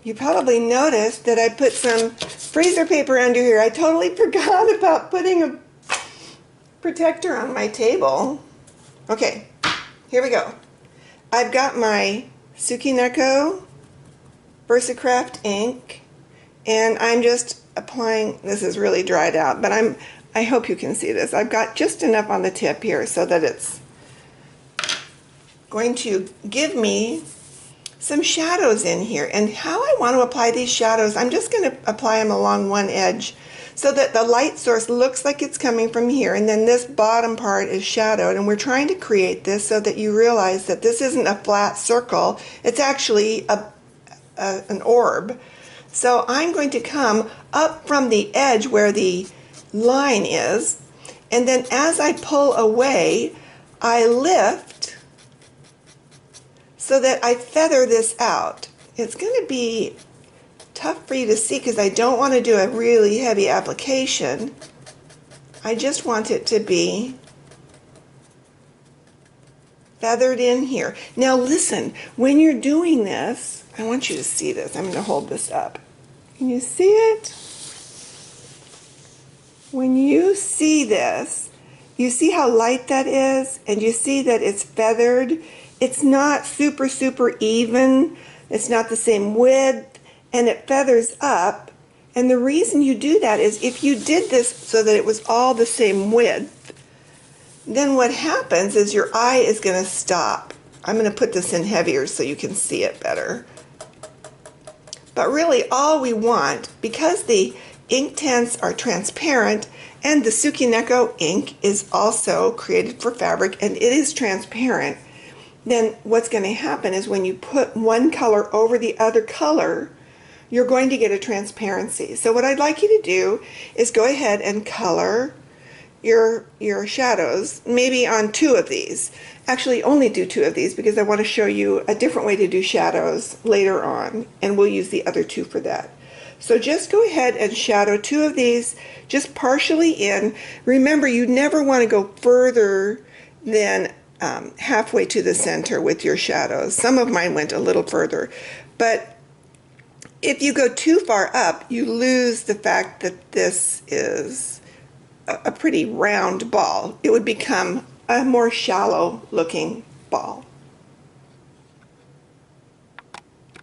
you probably noticed that I put some freezer paper under here. I totally forgot about putting a protector on my table. Okay, here we go. I've got my Tsukineko VersaCraft ink, and I'm just applying. This is really dried out, but I hope you can see this. I've got just enough on the tip here so that it's going to give me some shadows in here. And how I want to apply these shadows, I'm just going to apply them along one edge so that the light source looks like it's coming from here, and then this bottom part is shadowed. And we're trying to create this so that you realize that this isn't a flat circle, it's actually an orb. So I'm going to come up from the edge where the line is, and then as I pull away, I lift so that I feather this out. It's going to be tough for you to see because I don't want to do a really heavy application. I just want it to be feathered in here. Now listen, when you're doing this, I want you to see this. I'm going to hold this up. Can you see it? When you see this, you see how light that is, and you see that it's feathered. It's not super even, it's not the same width, and it feathers up. And the reason you do that is if you did this so that it was all the same width, then what happens is your eye is going to stop. I'm going to put this in heavier so you can see it better. But really all we want, because the ink tints are transparent and the Tsukineko ink is also created for fabric and it is transparent, then what's going to happen is when you put one color over the other color, you're going to get a transparency. So what I'd like you to do is go ahead and color your shadows, maybe on 2 of these. Actually, only do 2 of these because I want to show you a different way to do shadows later on, and we'll use the other 2 for that. So just go ahead and shadow 2 of these, just partially in. Remember, you never want to go further than halfway to the center with your shadows. Some of mine went a little further, but if you go too far up, you lose the fact that this is a pretty round ball. It would become a more shallow looking ball.